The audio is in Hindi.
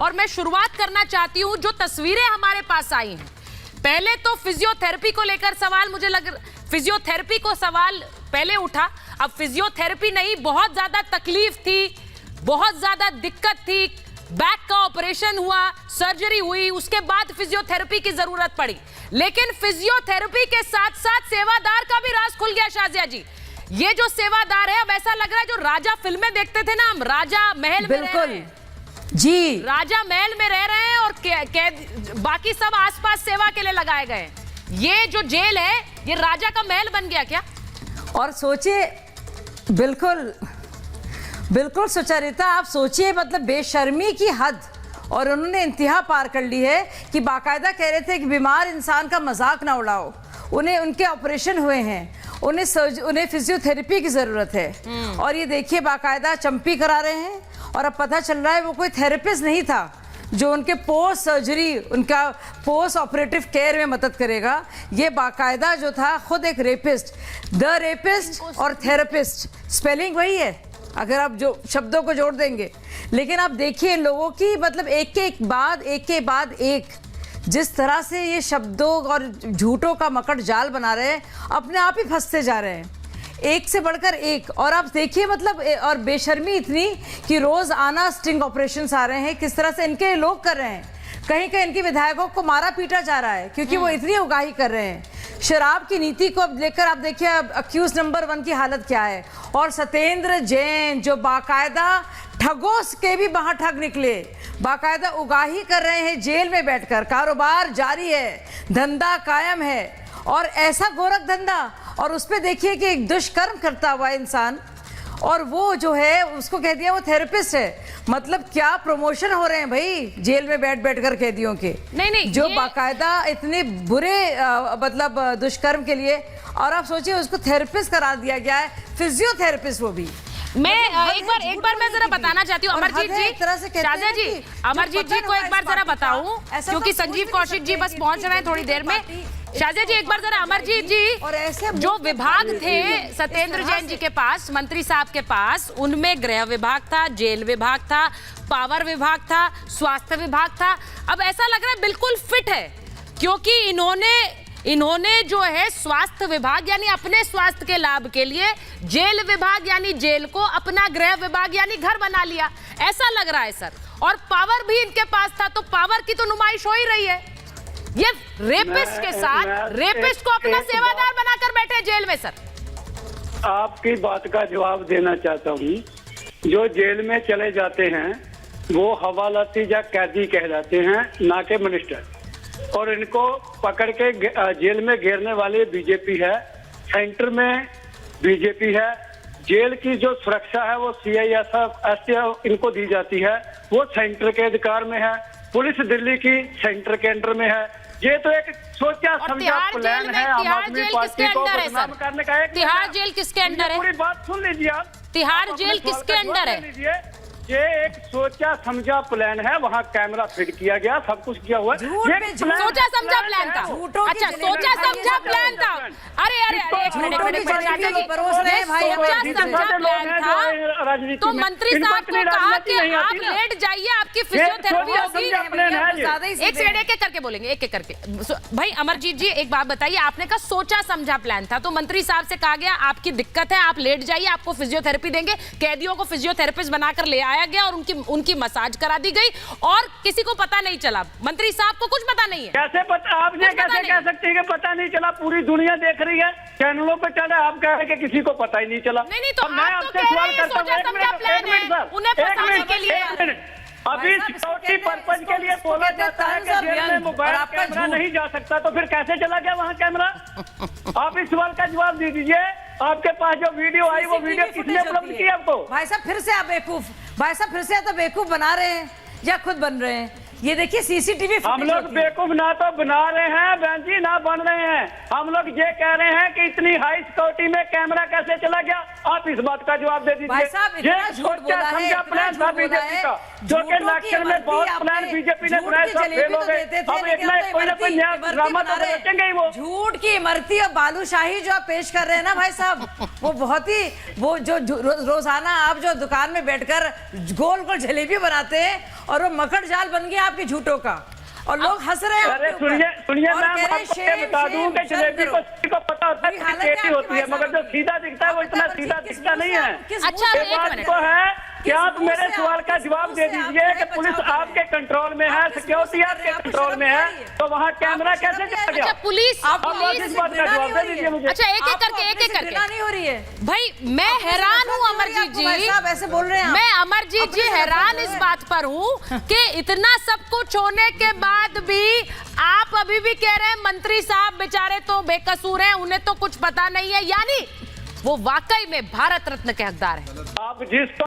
और मैं शुरुआत करना चाहती हूं जो तस्वीरें हमारे पास आई हैं। पहले तो फिजियोथेरेपी को लेकर सवाल, मुझे फिजियोथेरेपी को सवाल पहले उठा, अब फिजियोथेरेपी नहीं, बहुत ज्यादा तकलीफ थी, बहुत ज्यादा दिक्कत थी, बैक का ऑपरेशन हुआ, सर्जरी हुई, उसके बाद फिजियोथेरेपी की जरूरत पड़ी। लेकिन फिजियोथेरेपी के साथ साथ सेवादार का भी राज खुल गया शाजिया जी। ये जो सेवादार है, अब ऐसा लग रहा है जो राजा फिल्में देखते थे ना हम, राजा महल में रह रहे हैं जी, राजा महल में रह रहे हैं और बाकी सब आसपास सेवा के लिए लगाए गए। ये जो जेल है ये राजा का महल बन गया क्या? और सोचिए, बिल्कुल बिल्कुल सुचरिता, आप सोचिए, मतलब बेशर्मी की हद, और उन्होंने इंतहा पार कर ली है कि बाकायदा कह रहे थे कि बीमार इंसान का मजाक ना उड़ाओ, उन्हें उनके ऑपरेशन हुए हैं, उन्हें फिजियोथेरेपी की ज़रूरत है, और ये देखिए बाकायदा चंपी करा रहे हैं। और अब पता चल रहा है वो कोई थेरेपिस्ट नहीं था जो उनके पोस्ट सर्जरी, उनका पोस्ट ऑपरेटिव केयर में मदद करेगा, ये बाकायदा जो था खुद एक रेपिस्ट, द रेपिस्ट और थेरेपिस्ट, स्पेलिंग वही है अगर आप जो शब्दों को जोड़ देंगे। लेकिन आप देखिए लोगों की, मतलब एक के बाद एक जिस तरह से ये शब्दों और झूठों का मकड़ जाल बना रहे हैं, अपने आप ही फंसते जा रहे हैं, एक से बढ़कर एक। और आप देखिए मतलब, और बेशर्मी इतनी कि रोज आना स्टिंग ऑपरेशंस आ रहे हैं, किस तरह से इनके लोग कर रहे हैं। कहीं कहीं इनके विधायकों को मारा पीटा जा रहा है क्योंकि वो इतनी उगाही कर रहे हैं। शराब की नीति को अब लेकर आप देखिए अक्यूज नंबर 1 की हालत क्या है। और सत्येंद्र जैन जो बाकायदा ठगों के भी वहां ठग निकले, बाकायदा उगाही कर रहे हैं जेल में बैठकर, कारोबार जारी है, धंधा कायम है, और ऐसा गोरख धंधा, और उस पर देखिए कि एक दुष्कर्म करता हुआ इंसान, और वो जो है उसको कह दिया वो थेरेपिस्ट है। मतलब क्या प्रमोशन हो रहे हैं भाई जेल में बैठ कर कैदियों के, नहीं जो बाकायदा इतने बुरे मतलब दुष्कर्म के लिए, और आप सोचिए उसको थेरेपिस्ट करा दिया गया है, फिजियोथेरेपिस्ट वो भी। मैं एक बार मैं जरा बताना चाहती हूँ अमरजीत जी, शाजिया जी, अमरजीत जी को एक बार जरा बताऊं, क्योंकि संजीव कौशिक जी बस पहुंच रहे हैं थोड़ी देर में। शाजिया जी एक बार जरा, अमरजीत जी, जो विभाग थे सत्येंद्र जैन जी के पास, मंत्री साहब के पास, उनमें गृह विभाग था, जेल विभाग था, पावर विभाग था, स्वास्थ्य विभाग था। अब ऐसा लग रहा है बिल्कुल फिट है, क्योंकि इन्होंने जो है स्वास्थ्य विभाग यानी अपने स्वास्थ्य के लाभ के लिए, जेल विभाग यानी जेल को अपना गृह विभाग यानी घर बना लिया, ऐसा लग रहा है सर। और पावर भी इनके पास था, तो पावर की तो नुमाइश हो ही रही है। ये रेपिस्ट के साथ रेपिस्ट को अपना सेवादार बनाकर बैठे जेल में सर। आपकी बात का जवाब देना चाहता हूँ। जो जेल में चले जाते हैं वो हवालाती या कैदी कहलाते हैं, ना के मिनिस्टर। और इनको पकड़ के जेल में घेरने वाले बीजेपी है, सेंटर में बीजेपी है। जेल की जो सुरक्षा है वो CISF इनको दी जाती है, वो सेंटर के अधिकार में है। पुलिस दिल्ली की सेंटर के अंडर में है। ये तो एक सोचा समझा प्लान है आम आदमी पार्टी को बदनाम करने का। तिहाड़ जेल किसके अंडर है? पूरी बात सुन लीजिए आप। तिहाड़ जेल किसके अंडर है? ये एक सोचा समझा प्लान है, वहाँ कैमरा फिट किया गया, सब कुछ किया हुआ है। सोचा समझा प्लान था। अच्छा, सोचा समझा प्लान था। अरे एक मिनट, तो मंत्री साहब को कहा कि आप लेट जाइए, आपकी फिजियोथेरेपी होगी। एक सेकंड, एक करके बोलेंगे, एक करके। भाई अमरजीत जी एक बात बताइए, आपने कहा सोचा समझा प्लान था, तो मंत्री साहब से कहा गया आपकी दिक्कत है, आप लेट जाइए, आपको फिजियोथेरेपी देंगे। कैदियों को फिजियोथेरेपिस्ट बनाकर ले आया गया और उनकी मसाज करा दी गई, और किसी को पता नहीं चला। मंत्री साहब को कुछ पता नहीं है। कैसे पता? आपने कैसे कह सकते हैं कि पता नहीं चला? पूरी दुनिया देख रही है, चैनलों पे चल रहा है, आप कह रहे हैं कि किसी को पता ही नहीं चला। नहीं, तो मैं आपसे सवाल करता हूं, अभी सिक्योरिटी पर्पज के लिए बोला जाता है कि जेल में मोबाइल कैमरा नहीं जा सकता, तो फिर कैसे चला गया वहाँ कैमरा? आप इस सवाल का जवाब दे दीजिए। आपके पास जो वीडियो आई वो वीडियो किसने उपलब्ध की आपको? भाई साहब फिर से आप बेवकूफ, भाई साहब फिर से तो बेवकूफ बना रहे हैं या खुद बन रहे हैं। ये देखिए सीसीटीवी हम लोग बेवकूफ ना तो बना रहे हैं बहन जी, ना बन रहे हैं। हम लोग ये कह रहे हैं कि इतनी हाई सिक्योरिटी में कैमरा कैसे चला गया, आप इस बात का जवाब दे दीजिए। भाई साहब, इतना झूठ बोला है, समझा इतना प्लान झूठ था बोला बीजेपी है। का, जो कि झूठों की इलेक्शन में बहुत इमरती प्लान आपने- बीजेपी ने झूठ बनाए, की सब जलेबी फेल हो तो गए। देते थे, अब लेकिन एक ना अब तो कोई ना कोई नया इमरती ड्रामा बना तो रहे हैं। रचेंगे ही वो। झूठ की इमरती और बालूशाही जो आप पेश कर रहे हैं ना भाई साहब, वो बहुत ही वो जो रोजाना आप जो दुकान में बैठकर गोल गोल जलेबी बनाते हैं और वो मकड़ जाल बन गया आपके झूठों का, और लोग हंस रहे हैं अरे आपके ऊपर। सुनिए और मैम, कह रहे हैं, आपको ये शेम, बता दूं शेम, कि जलेबी शर्म को करो। किसी को पता होता है बुरी कि हालत है टेढ़ी आपकी होती है, भाई मगर जो साहब। सीधा दिखता है वो इतना आप सीधा किस दिखता मुंह नहीं से है। किस अच्छा, मुंह से एक बात मिनट। तो है कि किस आप मुंह मेरे से सवाल का किस जवाब मुंह दे से आप दीजिए कि बचाव पुलिस कर रहे हैं? आपके कंट्रोल में है, आप किस सिक्योरिटी मुंह से आपके आपको कंट्रोल शर्म में नहीं है, आ रही है? तो वहाँ कैमरा आपको कैसे शर्म नहीं आ चला रही गया? अच्छा पुलिस आप अब पुलिस इस से बात का घृणा जवाब नहीं हो दे रही दीजिए है? मुझे। अच्छा, एक एक आपको करके, एक अपने एक से करके। घृणा नहीं हो रही है? भाई मैं अपने से हैरान नफरत हूँ नहीं हो रही है अमरजीत आपको भाई जी, साहब, ऐसे बोल रहे हैं आप। मैं अमरजीत अपने जी से हैरान नफरत इस है। बात पर हूँ कि इतना सब कुछ होने के बाद भी आप अभी भी कह रहे हैं मंत्री साहब बेचारे तो बेकसूर हैं, उन्हें तो कुछ पता नहीं है, यानी वो वाकई में भारत रत्न के हकदार हैं। आप जिसको